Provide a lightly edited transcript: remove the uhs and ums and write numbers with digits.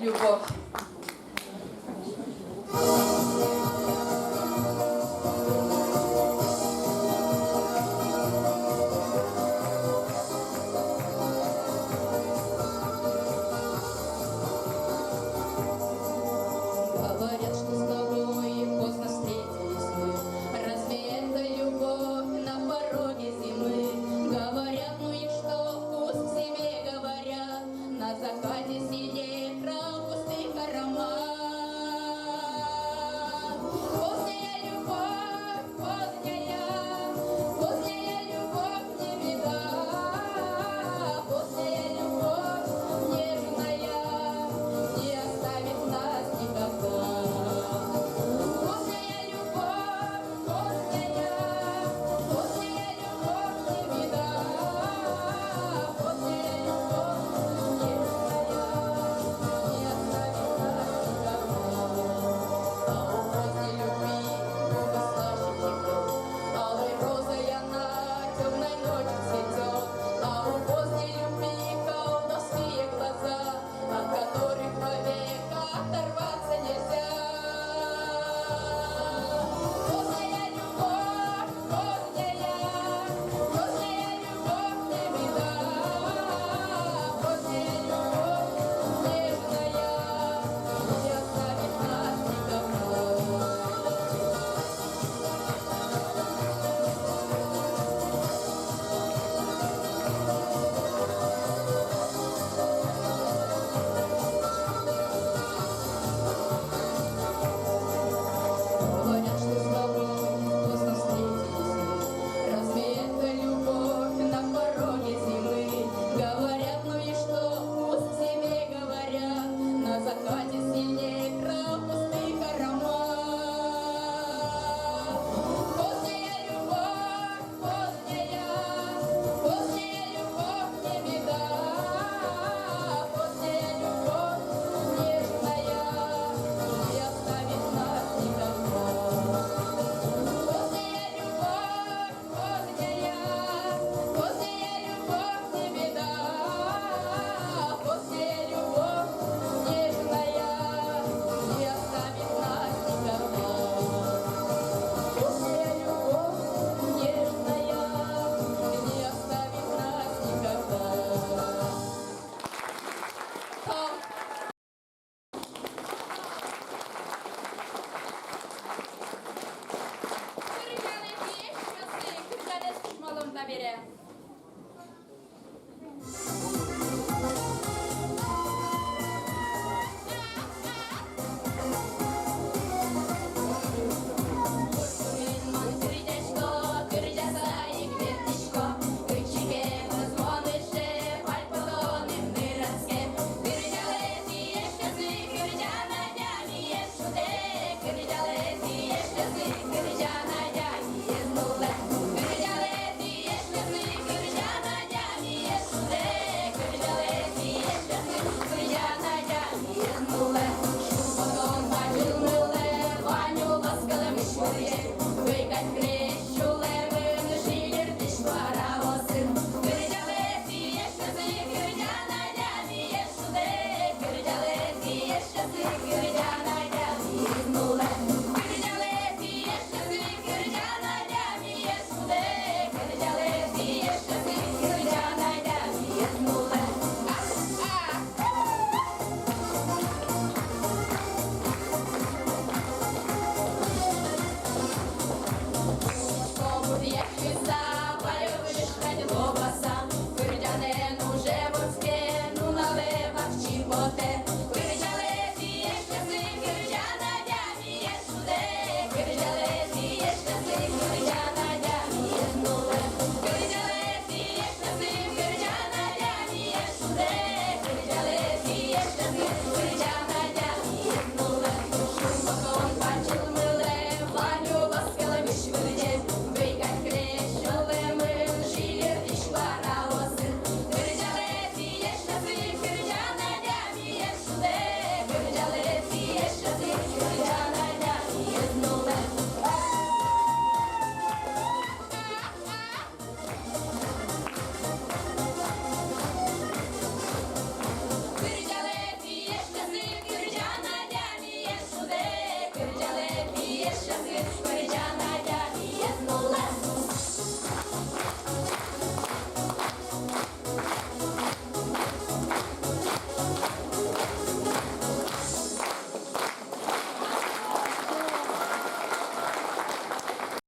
любов. Говорят, что с тобой поздно встретились мы. Разве это любовь на пороге зимы? Говорят, ну и что, вкус к зиме говорят. На закате сидит крал пустых аромат. Поздняя любовь, поздняя любовь не беда. Поздняя любовь нежная не оставит нас никогда. Поздняя любовь, поздняя любовь не беда. Поздняя любовь нежная не оставит нас никогда. А у поздней любви губы слаще текут, алой розой она темной ночью цветет. А у поздней любви колдовские глаза, от которых вовек оторваться нельзя. Поздняя любовь, поздняя любовь не беда. Поздняя любовь нежная не оставит нас никогда. Говорят, что с тобой поздно встретились мы. Разве это любовь на пороге зимы? Говорят, ну и что, пусть зиме говорят. На закате синее крал пустых аромат. Поздняя любовь, поздняя любовь не беда. Поздняя любовь нежная не оставит нас никогда. Поздняя любовь, поздняя любовь не беда. Поздняя любовь нежная не оставит нас никогда. Поздняя любовь нежная не оставит нас никогда. Kırıcanı diye şurası, kırıcanı sıçmalımda biri. Сердечко, киржаса і квітничко, кричики позвонище, пальпотоним виразке. Кирджали зіє щаси, кирджана дяміє шуде, кирджали зіє щаси, кирджана дяміє знуле. Кирджали зіє щаси, кирджана дяміє шуде, кирджали зіє щаси, кирджана дяміє знуле. Шуботон бачив миле, Ваню ласкали ми шур'є, викать крещу леви, звезда.